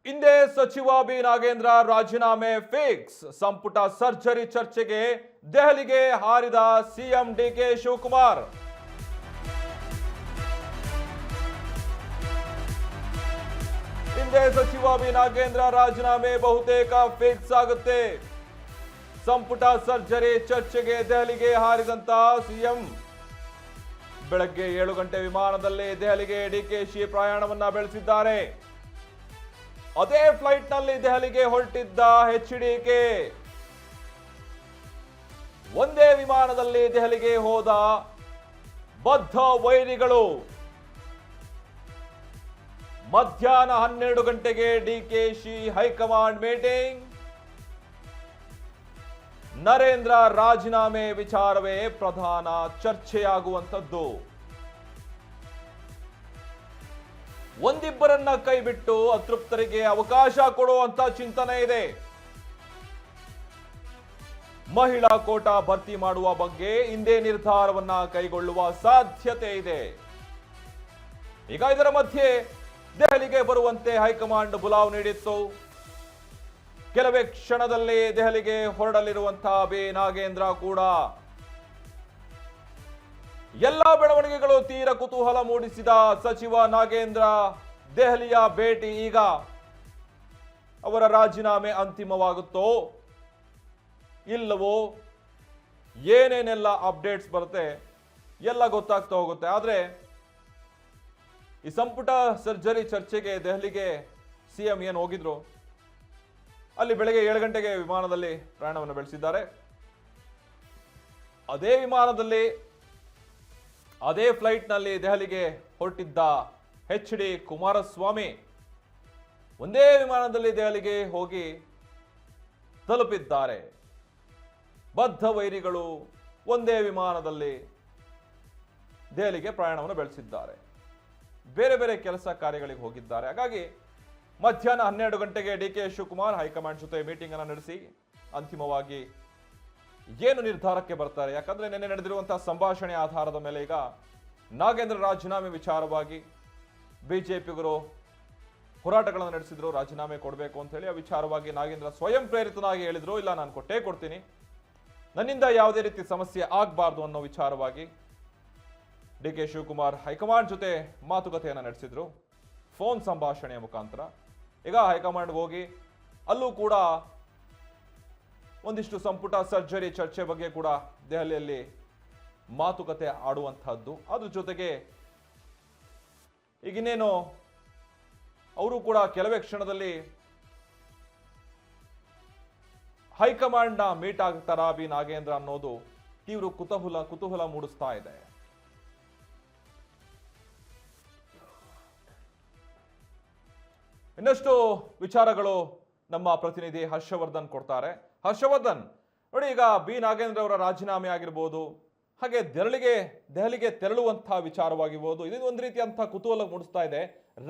ಹಿಂದೆ ಸಚಿವ ಬಿ ನಾಗೇಂದ್ರ ರಾಜೀನಾಮೆ ಫಿಕ್ಸ್. ಸಂಪುಟ ಸರ್ಜರಿ ಚರ್ಚೆಗೆ ದೆಹಲಿಗೆ ಹಾರಿದ ಸಿಎಂ ಡಿಕೆ ಶಿವಕುಮಾರ್. ಹಿಂದೆ ಸಚಿವ ಬಿ ನಾಗೇಂದ್ರ ರಾಜೀನಾಮೆ ಬಹುತೇಕ ಫಿಕ್ಸ್ ಆಗುತ್ತೆ. ಸಂಪುಟ ಸರ್ಜರಿ ಚರ್ಚೆಗೆ ದೆಹಲಿಗೆ ಹಾರಿದಂತ ಸಿಎಂ ಬೆಳಗ್ಗೆ 7 ಗಂಟೆ ವಿಮಾನದಲ್ಲಿ ದೆಹಲಿಗೆ ಡಿಕೆಶಿ ಪ್ರಯಾಣವನ್ನ ಬೆಳೆಸಿದ್ದಾರೆ. ಅದೇ ಫ್ಲೈಟ್ ನಲ್ಲಿ ದೆಹಲಿಗೆ ಹೊರಟಿದ್ದ ಎಚ್ಡಿಕೆ. ಒಂದೇ ವಿಮಾನದಲ್ಲಿ ದೆಹಲಿಗೆ ಹೋದ ಬದ್ಧ ವೈರಿಗಳು. ಮಧ್ಯಾಹ್ನ 12 ಗಂಟೆಗೆ ಡಿಕೆಶಿ ಹೈಕಮಾಂಡ್ ಮೀಟಿಂಗ್. ನರೇಂದ್ರ ರಾಜೀನಾಮೆ ವಿಚಾರವೇ ಪ್ರಧಾನ ಚರ್ಚೆಯಾಗುವಂಥದ್ದು. ಒಂದಿಬ್ಬರನ್ನ ಕೈಬಿಟ್ಟು ಅತೃಪ್ತರಿಗೆ ಅವಕಾಶ ಕೊಡುವಂತ ಚಿಂತನೆ ಇದೆ. ಮಹಿಳಾ ಕೋಟಾ ಭರ್ತಿ ಮಾಡುವ ಬಗ್ಗೆ ಇಂದೇ ನಿರ್ಧಾರವನ್ನ ಕೈಗೊಳ್ಳುವ ಸಾಧ್ಯತೆ ಇದೆ. ಈಗ ಇದರ ಮಧ್ಯೆ ದೆಹಲಿಗೆ ಬರುವಂತೆ ಹೈಕಮಾಂಡ್ ಬುಲಾವ್ ನೀಡಿತ್ತು. ಕೆಲವೇ ಕ್ಷಣದಲ್ಲಿ ದೆಹಲಿಗೆ ಹೊರಡಲಿರುವಂತಹ ಬಿ ನಾಗೇಂದ್ರ ಕೂಡ ಎಲ್ಲ ಬೆಳವಣಿಗೆಗಳು ತೀರ ಕುತೂಹಲ ಮೂಡಿಸಿದ ಸಚಿವ ನಾಗೇಂದ್ರ ದೆಹಲಿಯ ಭೇಟಿ. ಈಗ ಅವರ ರಾಜೀನಾಮೆ ಅಂತಿಮವಾಗುತ್ತೋ ಇಲ್ಲವೋ, ಏನೇನೆಲ್ಲ ಅಪ್ಡೇಟ್ಸ್ ಬರುತ್ತೆ ಎಲ್ಲ ಗೊತ್ತಾಗ್ತಾ ಹೋಗುತ್ತೆ. ಆದರೆ ಈ ಸಂಪುಟ ಸರ್ಜರಿ ಚರ್ಚೆಗೆ ದೆಹಲಿಗೆ ಸಿಎಂ ಏನು ಹೋಗಿದ್ರು, ಅಲ್ಲಿ ಬೆಳಗ್ಗೆ 7 ಗಂಟೆಗೆ ವಿಮಾನದಲ್ಲಿ ಪ್ರಯಾಣವನ್ನು ಬೆಳೆಸಿದ್ದಾರೆ. ಅದೇ ವಿಮಾನದಲ್ಲಿ ಅದೇ ಫ್ಲೈಟ್ ನಲ್ಲಿ ದೆಹಲಿಗೆ ಹೊರಟಿದ್ದ ಎಚ್.ಡಿ. ಕುಮಾರಸ್ವಾಮಿ ಒಂದೇ ವಿಮಾನದಲ್ಲಿ ದೆಹಲಿಗೆ ಹೋಗಿ ತಲುಪಿದ್ದಾರೆ. ಬದ್ಧ ವೈರಿಗಳು ಒಂದೇ ವಿಮಾನದಲ್ಲಿ ದೆಹಲಿಗೆ ಪ್ರಯಾಣವನ್ನು ಬೆಳೆಸಿದ್ದಾರೆ. ಬೇರೆ ಬೇರೆ ಕೆಲಸ ಕಾರ್ಯಗಳಿಗೆ ಹೋಗಿದ್ದಾರೆ. ಹಾಗಾಗಿ ಮಧ್ಯಾಹ್ನ 12 ಗಂಟೆಗೆ ಡಿಕೆ ಶಿವಕುಮಾರ್ ಹೈಕಮಾಂಡ್ ಜೊತೆ ಮೀಟಿಂಗ್ ಅನ್ನು ನಡೆಸಿ ಅಂತಿಮವಾಗಿ ಏನು ನಿರ್ಧಾರಕ್ಕೆ ಬರ್ತಾರೆ. ಯಾಕಂದ್ರೆ ನಿನ್ನೆ ನಡೆದಿರುವಂತಹ ಸಂಭಾಷಣೆ ಆಧಾರದ ಮೇಲೆ ಈಗ ನಾಗೇಂದ್ರ ರಾಜೀನಾಮೆ ವಿಚಾರವಾಗಿ ಬಿಜೆಪಿಗರು ಹೋರಾಟಗಳನ್ನು ನಡೆಸಿದ್ರು. ರಾಜೀನಾಮೆ ಕೊಡಬೇಕು ಅಂತ ಹೇಳಿ ಆ ವಿಚಾರವಾಗಿ ನಾಗೇಂದ್ರ ಸ್ವಯಂ ಪ್ರೇರಿತನಾಗಿ ಹೇಳಿದ್ರು, ಇಲ್ಲ ನಾನು ಕೊಟ್ಟೇ ಕೊಡ್ತೀನಿ, ನನ್ನಿಂದ ಯಾವುದೇ ರೀತಿ ಸಮಸ್ಯೆ ಆಗಬಾರ್ದು ಅನ್ನೋ ವಿಚಾರವಾಗಿ ಡಿಕೆ ಶಿವಕುಮಾರ್ ಹೈಕಮಾಂಡ್ ಜೊತೆ ಮಾತುಕತೆಯನ್ನು ನಡೆಸಿದ್ರು ಫೋನ್ ಸಂಭಾಷಣೆಯ ಮುಖಾಂತರ. ಈಗ ಹೈಕಮಾಂಡ್ಗೆ ಹೋಗಿ ಅಲ್ಲೂ ಕೂಡ ಒಂದಿಷ್ಟು ಸಂಪುಟ ಸರ್ಜರಿ ಚರ್ಚೆ ಬಗ್ಗೆ ಕೂಡ ದೆಹಲಿಯಲ್ಲಿ ಮಾತುಕತೆ ಆಡುವಂತಹದ್ದು. ಅದ್ರ ಜೊತೆಗೆ ಈಗಿನ್ನೇನು ಅವರು ಕೂಡ ಕೆಲವೇ ಕ್ಷಣದಲ್ಲಿ ಹೈಕಮಾಂಡ್ನ ಮೀಟ್ ಆಗ್ತಾರಾ ಬಿ ನಾಗೇಂದ್ರ ಅನ್ನೋದು ತೀವ್ರ ಕುತೂಹಲ ಮೂಡಿಸ್ತಾ ಇದೆ. ಇನ್ನಷ್ಟು ವಿಚಾರಗಳು ನಮ್ಮ ಪ್ರತಿನಿಧಿ ಹರ್ಷವರ್ಧನ್ ಕೊಡ್ತಾರೆ. ಹರ್ಷವರ್ಧನ್, ನೋಡಿ, ಈಗ ಬಿ ನಾಗೇಂದ್ರ ಅವರ ರಾಜೀನಾಮೆ ಆಗಿರ್ಬೋದು, ಹಾಗೆ ದೆಹಲಿಗೆ ತೆರಳುವಂತಹ ವಿಚಾರವಾಗಿರ್ಬೋದು, ಇದು ಒಂದು ರೀತಿಯಂತಹ ಕುತೂಹಲ ಮೂಡಿಸ್ತಾ ಇದೆ.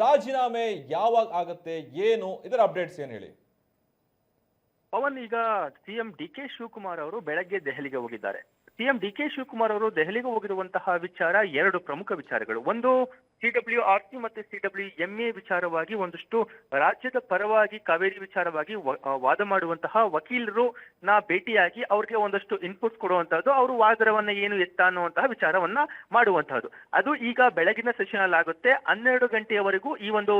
ರಾಜೀನಾಮೆ ಯಾವಾಗ ಆಗತ್ತೆ, ಏನು ಇದರ ಅಪ್ಡೇಟ್ಸ್ ಏನು ಹೇಳಿ? ಪವನ್, ಈಗ ಸಿಎಂ ಡಿಕೆ ಶಿವಕುಮಾರ್ ಅವರು ಬೆಳಗ್ಗೆ ದೆಹಲಿಗೆ ಹೋಗಿದ್ದಾರೆ. ಸಿಎಂ ಡಿಕೆ ಶಿವಕುಮಾರ್ ಅವರು ದೆಹಲಿಗೆ ಹೋಗಿರುವಂತಹ ವಿಚಾರ 2 ಪ್ರಮುಖ ವಿಚಾರಗಳು. ಒಂದು CWRC ಮತ್ತೆ CWMA ವಿಚಾರವಾಗಿ ಒಂದಷ್ಟು ರಾಜ್ಯದ ಪರವಾಗಿ ಕಾವೇರಿ ವಿಚಾರವಾಗಿ ವಾದ ಮಾಡುವಂತಹ ವಕೀಲರು ಭೇಟಿಯಾಗಿ ಅವ್ರಿಗೆ ಒಂದಷ್ಟು ಇನ್ಪುಟ್ಸ್ ಕೊಡುವಂತಹದ್ದು, ಅವರು ವಾದವನ್ನ ಏನು ಎತ್ತ ಅನ್ನುವಂತಹ ವಿಚಾರವನ್ನ ಮಾಡುವಂತಹದ್ದು. ಅದು ಈಗ ಬೆಳಗಿನ ಸೆಷನ್ ಅಲ್ಲಿ ಆಗುತ್ತೆ. 12 ಗಂಟೆಯವರೆಗೂ ಈ ಒಂದು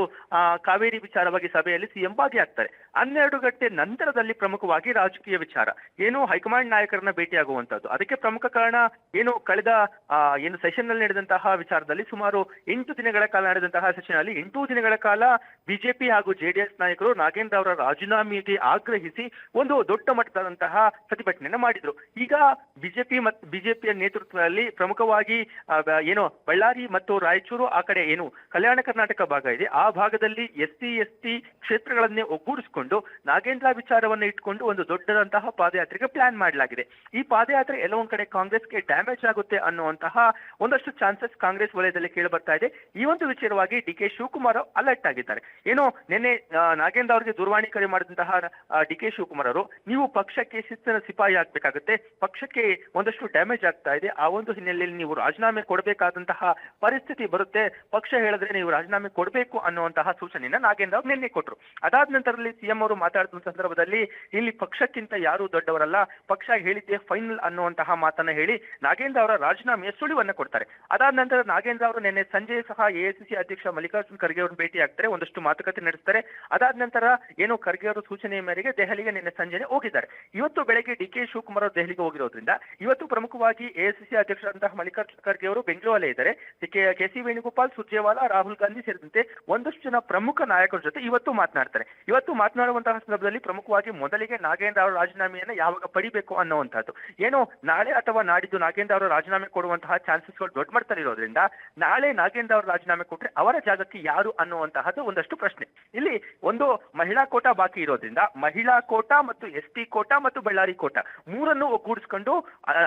ಕಾವೇರಿ ವಿಚಾರವಾಗಿ ಸಭೆಯಲ್ಲಿ ಸಿಎಂ ಭಾಗಿಯಾಗ್ತಾರೆ. 12 ಗಂಟೆ ನಂತರದಲ್ಲಿ ಪ್ರಮುಖವಾಗಿ ರಾಜಕೀಯ ವಿಚಾರ ಏನು ಹೈಕಮಾಂಡ್ ನಾಯಕರನ್ನ ಭೇಟಿಯಾಗುವಂತಹದ್ದು. ಅದಕ್ಕೆ ಪ್ರಮುಖ ಕಾರಣ ಏನು ಕಳೆದ ಏನು ಸೆಷನ್ ನಲ್ಲಿ ನಡೆದಂತಹ ವಿಚಾರದಲ್ಲಿ ಸುಮಾರು 8 ದಿನಗಳ ಕಾಲ ನಡೆದಂತಹ ಸೆಷನ್ ಅಲ್ಲಿ 8 ದಿನಗಳ ಕಾಲ ಬಿಜೆಪಿ ಹಾಗೂ ಜೆಡಿಎಸ್ ನಾಯಕರು ನಾಗೇಂದ್ರ ಅವರ ರಾಜೀನಾಮೆಗೆ ಆಗ್ರಹಿಸಿ ಒಂದು ದೊಡ್ಡ ಮಟ್ಟದಂತಹ ಪ್ರತಿಭಟನೆಯನ್ನು ಮಾಡಿದ್ರು. ಈಗ ಬಿಜೆಪಿಯ ನೇತೃತ್ವದಲ್ಲಿ ಪ್ರಮುಖವಾಗಿ ಏನು ಬಳ್ಳಾರಿ ಮತ್ತು ರಾಯಚೂರು ಆ ಕಡೆ ಏನು ಕಲ್ಯಾಣ ಕರ್ನಾಟಕ ಭಾಗ ಇದೆ, ಆ ಭಾಗದಲ್ಲಿ SC/ST ಕ್ಷೇತ್ರಗಳನ್ನೇ ಒಗ್ಗೂಡಿಸಿಕೊಂಡು ನಾಗೇಂದ್ರ ವಿಚಾರವನ್ನು ಇಟ್ಕೊಂಡು ಒಂದು ದೊಡ್ಡದಂತಹ ಪಾದಯಾತ್ರೆಗೆ ಪ್ಲಾನ್ ಮಾಡಲಾಗಿದೆ. ಈ ಪಾದಯಾತ್ರೆ ಎಲ್ಲೊಂದ್ ಕಡೆ ಕಾಂಗ್ರೆಸ್ಗೆ ಡ್ಯಾಮೇಜ್ ಆಗುತ್ತೆ ಅನ್ನುವಂತಹ ಒಂದಷ್ಟು ಚಾನ್ಸಸ್ ಕಾಂಗ್ರೆಸ್ ವಲಯದಲ್ಲಿ ಕೇಳಿ ಬರ್ತಾ ಇದೆ. ಈ ಒಂದು ವಿಚಾರವಾಗಿ ಡಿಕೆ ಶಿವಕುಮಾರ್ ಅಲರ್ಟ್ ಆಗಿದ್ದಾರೆ. ಏನು ನಿನ್ನೆ ನಾಗೇಂದ್ರ ಅವರಿಗೆ ದೂರವಾಣಿ ಕರೆ ಮಾಡಿದಂತಹ ಡಿಕೆ ಶಿವಕುಮಾರ್ ಅವರು, ನೀವು ಪಕ್ಷಕ್ಕೆ ಶಿಸ್ತಿನ ಸಿಪಾಯಿ ಆಗ್ಬೇಕಾಗುತ್ತೆ, ಪಕ್ಷಕ್ಕೆ ಒಂದಷ್ಟು ಡ್ಯಾಮೇಜ್ ಆಗ್ತಾ ಇದೆ, ಆ ಒಂದು ಹಿನ್ನೆಲೆಯಲ್ಲಿ ನೀವು ರಾಜೀನಾಮೆ ಕೊಡಬೇಕಾದಂತಹ ಪರಿಸ್ಥಿತಿ ಬರುತ್ತೆ, ಪಕ್ಷ ಹೇಳಿದ್ರೆ ನೀವು ರಾಜೀನಾಮೆ ಕೊಡಬೇಕು ಅನ್ನುವಂತಹ ಸೂಚನೆಯನ್ನ ನಾಗೇಂದ್ರ ಅವರು ನಿನ್ನೆ ಕೊಟ್ಟರು. ಕೊಟ್ಟರು. ಅದಾದ ನಂತರದಲ್ಲಿ ಸಿಎಂ ಅವರು ಮಾತಾಡಿದ ಸಂದರ್ಭದಲ್ಲಿ ಇಲ್ಲಿ ಪಕ್ಷಕ್ಕಿಂತ ಯಾರು ದೊಡ್ಡವರಲ್ಲ, ಪಕ್ಷ ಹೇಳಿದ್ದೆ ಫೈನಲ್ ಅನ್ನುವಂತಹ ಮಾತನ್ನ ಹೇಳಿ ನಾಗೇಂದ್ರ ಅವರ ರಾಜೀನಾಮೆಯ ಸುಳಿವನ್ನ ಕೊಡ್ತಾರೆ. ಅದಾದ ನಂತರ ನಾಗೇಂದ್ರ ಅವರು ನಿನ್ನೆ ಸಂಜೆ ಸಹ ಎಐಸಿಸಿ ಅಧ್ಯಕ್ಷ ಮಲ್ಲಿಕಾರ್ಜುನ್ ಖರ್ಗೆ ಅವರನ್ನು ಭೇಟಿ ಆಗ್ತಾರೆ, ಒಂದಷ್ಟು ಮಾತುಕತೆ ನಡೆಸ್ತಾರೆ. ಅದಾದ ನಂತರ ಏನು ಖರ್ಗೆ ಅವರ ಸೂಚನೆಯ ಮೇರೆಗೆ ದೆಹಲಿಗೆ ನಿನ್ನೆ ಸಂಜೆನೆ ಹೋಗಿದ್ದಾರೆ. ಇವತ್ತು ಬೆಳಗ್ಗೆ ಡಿ ಕೆ ಶಿವಕುಮಾರ್ ಅವರು ದೆಹಲಿಗೆ ಹೋಗಿರೋದ್ರಿಂದ ಇವತ್ತು ಪ್ರಮುಖವಾಗಿ ಎಐಸಿಸಿ ಅಧ್ಯಕ್ಷರಾದಂತಹ ಮಲ್ಲಿಕಾರ್ಜುನ್ ಖರ್ಗೆ ಅವರು ಬೆಂಗಳೂರಲ್ಲೇ ಇದ್ದಾರೆ. ಕೆ ಸಿ ವೇಣುಗೋಪಾಲ್, ಸುರ್ಜೇವಾಲಾ, ರಾಹುಲ್ ಗಾಂಧಿ ಸೇರಿದಂತೆ ಒಂದಷ್ಟು ಜನ ಪ್ರಮುಖ ನಾಯಕರ ಜೊತೆ ಇವತ್ತು ಮಾತನಾಡ್ತಾರೆ. ಇವತ್ತು ಮಾತನಾಡುವಂತಹ ಸಂದರ್ಭದಲ್ಲಿ ಪ್ರಮುಖವಾಗಿ ಮೊದಲಿಗೆ ನಾಗೇಂದ್ರ ಅವರ ರಾಜೀನಾಮೆಯನ್ನು ಯಾವಾಗ ಪಡಿಬೇಕು ಅನ್ನುವಂಥದ್ದು. ಏನು ನಾಳೆ ಅಥವಾ ನಾಡಿದ್ದು ನಾಗೇಂದ್ರ ಅವರ ರಾಜೀನಾಮೆ ಕೊಡುವಂತಹ ಚಾನ್ಸಸ್ಗಳು ದೊಡ್ಡ ಮಟ್ಟದಲ್ಲಿ ಇರೋದ್ರಿಂದ ನಾಳೆ ನಾಗೇಂದ್ರ ಅವರ ರಾಜೀನಾಮೆ ಕೊಟ್ಟರೆ ಅವರ ಜಾಗಕ್ಕೆ ಯಾರು ಅನ್ನುವಂತಹದ್ದು ಒಂದಷ್ಟು ಪ್ರಶ್ನೆ. ಇಲ್ಲಿ ಒಂದು ಮಹಿಳಾ ಕೋಟಾ ಬಾಕಿ ಇರೋದ್ರಿಂದ ಮಹಿಳಾ ಕೋಟಾ ಮತ್ತು ಎಸ್ಟಿ ಕೋಟಾ ಮತ್ತು ಬಳ್ಳಾರಿ ಕೋಟಾ ಮೂರನ್ನು ಒಗ್ಗೂಡಿಸಿಕೊಂಡು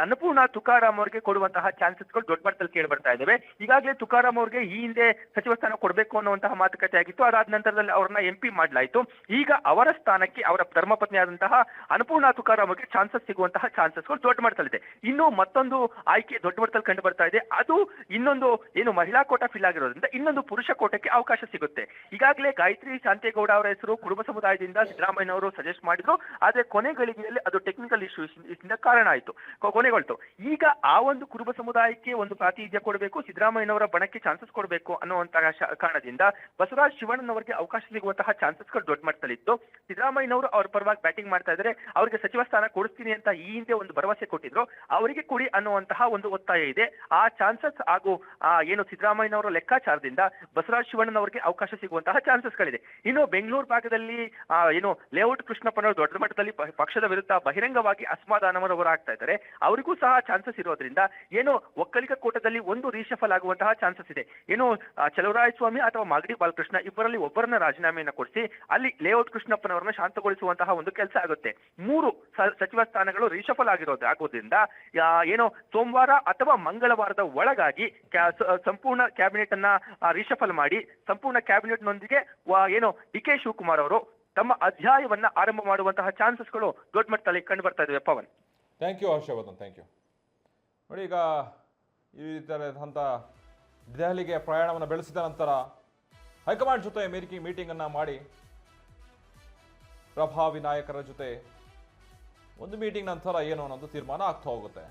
ಅನ್ನಪೂರ್ಣ ತುಕಾರಾಂ ಅವರಿಗೆ ಕೊಡುವಂತಹ ಚಾನ್ಸಸ್ಗಳು ದೊಡ್ಡ ಮಟ್ಟದಲ್ಲಿ ಕೇಳಿ ಬರ್ತಾ ಇದ್ದಾವೆ. ಈಗಾಗಲೇ ತುಕಾರಾಂ ಅವರಿಗೆ ಈ ಹಿಂದೆ ಸಚಿವ ಸ್ಥಾನ ಕೊಡಬೇಕು ಅನ್ನುವಂತಹ ಮಾತುಕತೆ ಆಗಿತ್ತು. ಅದಾದ ನಂತರದಲ್ಲಿ ಅವರನ್ನ ಎಂಪಿ ಮಾಡಲಾಯಿತು. ಈಗ ಅವರ ಸ್ಥಾನಕ್ಕೆ ಅವರ ಧರ್ಮಪತ್ನಿ ಆದಂತಹ ಅನ್ನಪೂರ್ಣ ತುಕಾರಾಂ ಅವರಿಗೆ ಚಾನ್ಸಸ್ ಸಿಗುವಂತಹ ಚಾನ್ಸಸ್ಗಳು ದೊಡ್ಡ ಮಟ್ಟದಲ್ಲಿದೆ. ಇನ್ನು ಮತ್ತೊಂದು ಆಯ್ಕೆ ದೊಡ್ಡ ಮಟ್ಟದಲ್ಲಿ ಕಂಡು ಬರ್ತಾ ಇದೆ. ಅದು ಇನ್ನೊಂದು ಏನು ಮಹಿಳಾ ಕೋಟಾ ಫಿಲ್ ಆಗಿರೋದ್ರಿಂದ ಇನ್ನೊಂದು ಪುರುಷ ಕೋಟಕ್ಕೆ ಅವಕಾಶ ಸಿಗುತ್ತೆ. ಈಗಾಗಲೇ ಗಾಯತ್ರಿ ಶಾಂತೇಗೌಡ ಅವರ ಹೆಸರು ಕುರುಬ ಸಮುದಾಯದಿಂದ ಸಿದ್ದರಾಮಯ್ಯನವರು ಸಜೆಸ್ಟ್ ಮಾಡಿದ್ರು. ಆದ್ರೆ ಕೊನೆ ಗಳಿಗೆಯಲ್ಲಿ ಅದು ಟೆಕ್ನಿಕಲ್ ಇಶ್ಯೂಸ್ ಇಂದ ಕಾರಣ ಆಯಿತು, ಕೊನೆಗೊಳ್ತು. ಈಗ ಆ ಒಂದು ಕುರುಬ ಸಮುದಾಯಕ್ಕೆ ಒಂದು ಪ್ರಾತಿನಿಧ್ಯ ಕೊಡಬೇಕು, ಸಿದ್ದರಾಮಯ್ಯನವರ ಬಣಕ್ಕೆ ಚಾನ್ಸಸ್ ಕೊಡಬೇಕು ಅನ್ನುವಂತಹ ಕಾರಣದಿಂದ ಬಸವರಾಜ ಶಿವಣ್ಣನವರಿಗೆ ಅವಕಾಶ ಸಿಗುವಂತಹ ಚಾನ್ಸಸ್ಗಳು ದೊಡ್ಡ ಮಟ್ಟದಲ್ಲಿತ್ತು. ಸಿದ್ದರಾಮಯ್ಯನವರು ಅವ್ರ ಪರವಾಗಿ ಬ್ಯಾಟಿಂಗ್ ಮಾಡ್ತಾ ಇದ್ದಾರೆ, ಅವರಿಗೆ ಸಚಿವ ಸ್ಥಾನ ಕೊಡಿಸ್ತೀನಿ ಅಂತ ಈ ಹಿಂದೆ ಒಂದು ಭರವಸೆ ಕೊಟ್ಟಿದ್ರು, ಅವರಿಗೆ ಕೊಡಿ ಅನ್ನುವಂತಹ ಒಂದು ಒತ್ತಾಯ ಇದೆ. ಆ ಚಾನ್ಸಸ್ ಹಾಗೂ ಏನು ಸಿದ್ದರಾಮಯ್ಯನವರ ಲೆಕ್ಕಾಚಾರದಿಂದ ಬಸವರಾಜ ಶಿವಣ್ಣನವರಿಗೆ ಅವಕಾಶ ಸಿಗುವಂತಹ ಚಾನ್ಸಸ್ಗಳಿದೆ. ಇನ್ನು ಬೆಂಗಳೂರು ಭಾಗದಲ್ಲಿ ಏನು ಲೇಔಟ್ ಕೃಷ್ಣಪ್ಪನವರು ದೊಡ್ಡ ಮಟ್ಟದಲ್ಲಿ ಪಕ್ಷದ ವಿರುದ್ಧ ಬಹಿರಂಗವಾಗಿ ಅಸಮಾಧಾನವರು ಆಗ್ತಾ ಇದ್ದಾರೆ. ಅವರಿಗೂ ಸಹ ಚಾನ್ಸಸ್ ಇರೋದ್ರಿಂದ ಏನು ಒಕ್ಕಲಿಗ ಕೋಟದಲ್ಲಿ ಒಂದು ರೀಶಫಲ್ ಆಗುವಂತಹ ಚಾನ್ಸಸ್ ಇದೆ. ಏನು ಚಲುವರಾಯಸ್ವಾಮಿ ಅಥವಾ ಮಾಗಡಿ ಬಾಲಕೃಷ್ಣ ಇಬ್ಬರಲ್ಲಿ ಒಬ್ಬರನ್ನ ರಾಜೀನಾಮೆಯನ್ನು ಕೊಡಿಸಿ ಅಲ್ಲಿ ಲೇಔಟ್ ಕೃಷ್ಣಪ್ಪನವರನ್ನ ಶಾಂತಗೊಳಿಸುವಂತಹ ಒಂದು ಕೆಲಸ ಆಗುತ್ತೆ. 3 ಸಚಿವ ಸ್ಥಾನಗಳು ರೀಶಫಲ್ ಆಗೋದ್ರಿಂದ ಏನು ಸೋಮವಾರ ಅಥವಾ ಮಂಗಳವಾರದ ಒಳಗಾಗಿ ಸಂಪೂರ್ಣ ಕ್ಯಾಬಿನೆಟ್ ಅನ್ನ ರೀಶಫಲ್ ಮಾಡಿ ಸಂಪೂರ್ಣ ಕ್ಯಾಬಿನೆಟ್ನೊಂದಿಗೆ ಏನು ಡಿ ಕೆ ಶಿವಕುಮಾರ್ ಅವರು ತಮ್ಮ ಅಧ್ಯಾಯವನ್ನ ಆರಂಭ ಮಾಡುವಂತಹ ಚಾನ್ಸಸ್ಗಳು ದೊಡ್ಡ ಮಟ್ಟದಲ್ಲಿ ಕಂಡು ಬರ್ತಾ ಇದ್ದಾವೆ. Pavan, thank you Harshavardhan, thank you. ನೋಡಿ, ಈಗ ಈ ಥರದ ದೆಹಲಿಗೆ ಪ್ರಯಾಣವನ್ನು ಬೆಳೆಸಿದ ನಂತರ ಹೈಕಮಾಂಡ್ ಜೊತೆ ಮೀಟಿಂಗನ್ನು ಮಾಡಿ ಪ್ರಭಾವಿ ನಾಯಕರ ಜೊತೆ ಒಂದು ಮೀಟಿಂಗ್ ನಂತರ ಏನು ಅನ್ನೋದು ತೀರ್ಮಾನ ಆಗ್ತಾ ಹೋಗುತ್ತೆ.